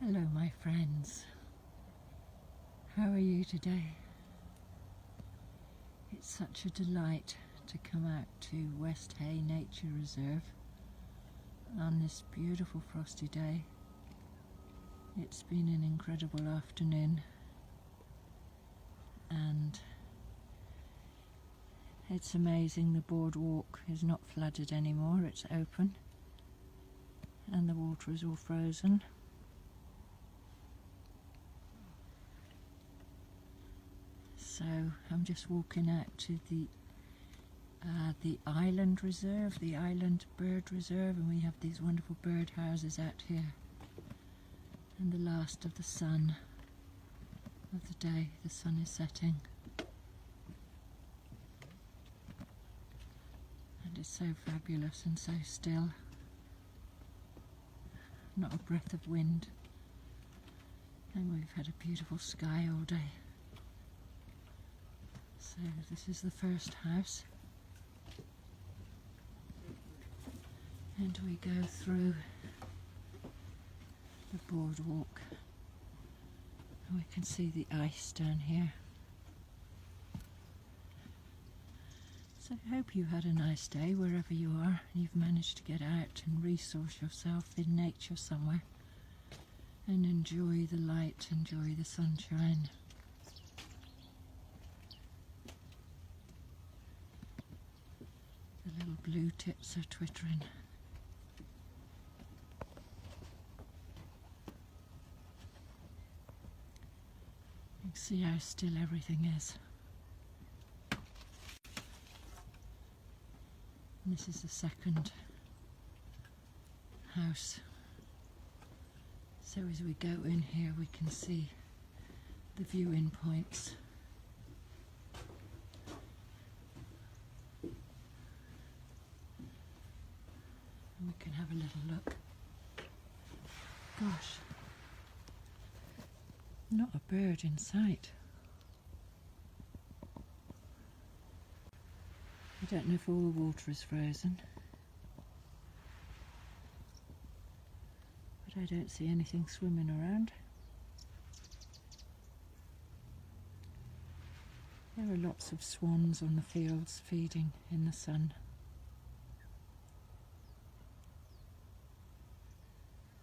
Hello my friends, how are you today? It's such a delight to come out to Westhay Nature Reserve on this beautiful frosty day. It's been an incredible afternoon and it's amazing the boardwalk is not flooded anymore, it's open and the water is all frozen. So I'm just walking out to the island reserve, the island bird reserve, and we have these wonderful bird houses out here. And the last of the sun of the day, the sun is setting. And it's so fabulous and so still. Not a breath of wind. And we've had a beautiful sky all day. So this is the first house, and we go through the boardwalk and we can see the ice down here. So I hope you had a nice day wherever you are and you've managed to get out and resource yourself in nature somewhere and enjoy the light, enjoy the sunshine. The little blue tips are twittering. You can see how still everything is. And this is the second house. So as we go in here we can see the viewing points. We can have a little look. Gosh, not a bird in sight. I don't know if all the water is frozen, but I don't see anything swimming around. There are lots of swans on the fields feeding in the sun.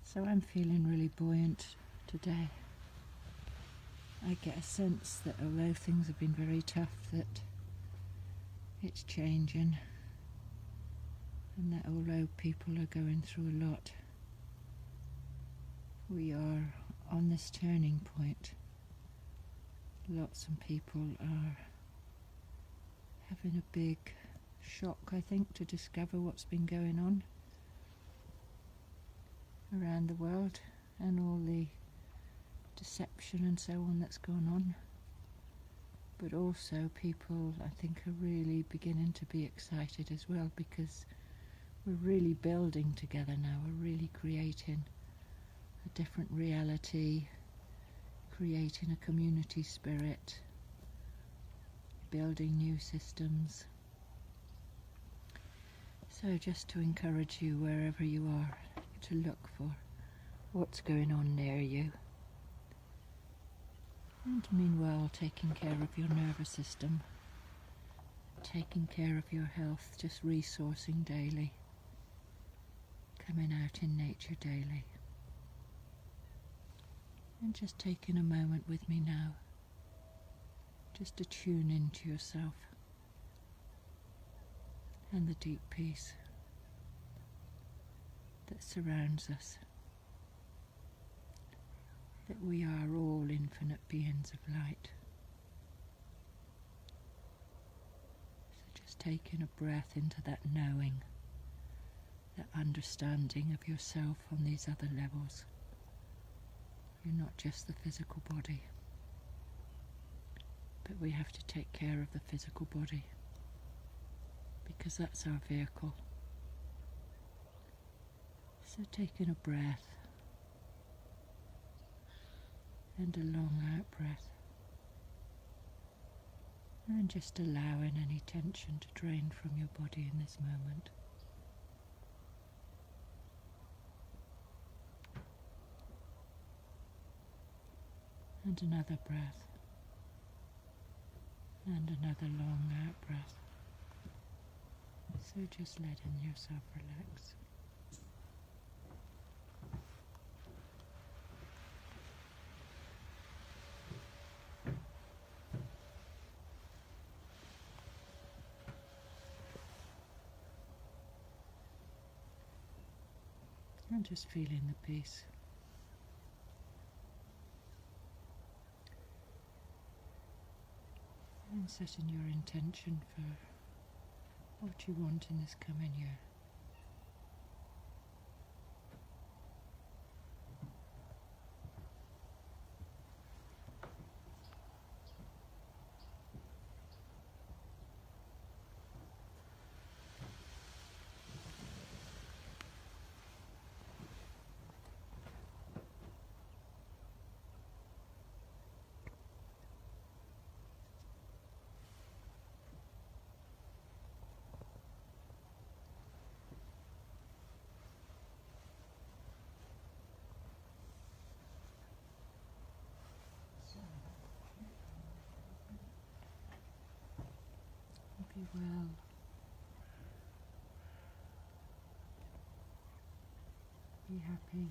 So I'm feeling really buoyant today. I get a sense that although things have been very tough, that it's changing, and that although people are going through a lot, we are on this turning point. Lots of people are having a big shock, I think, to discover what's been going on around the world and all the deception and so on that's gone on. But also people, I think, are really beginning to be excited as well, because we're really building together now. We're really creating a different reality, creating a community spirit, building new systems. So just to encourage you wherever you are to look for what's going on near you, and meanwhile taking care of your nervous system, taking care of your health, just resourcing daily, coming out in nature daily, and just taking a moment with me now just to tune into yourself and the deep peace that surrounds us, that we are all infinite beings of light. So just taking a breath into that knowing, that understanding of yourself on these other levels. You're not just the physical body, but we have to take care of the physical body because that's our vehicle. So taking a breath and a long out breath, and just allowing any tension to drain from your body in this moment. And another breath. And another long out breath. So just letting yourself relax. And just feeling the peace. And setting your intention for what you want in this coming year. Be well. Be happy.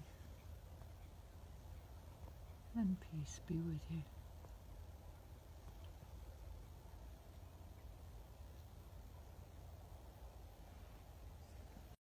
And peace be with you.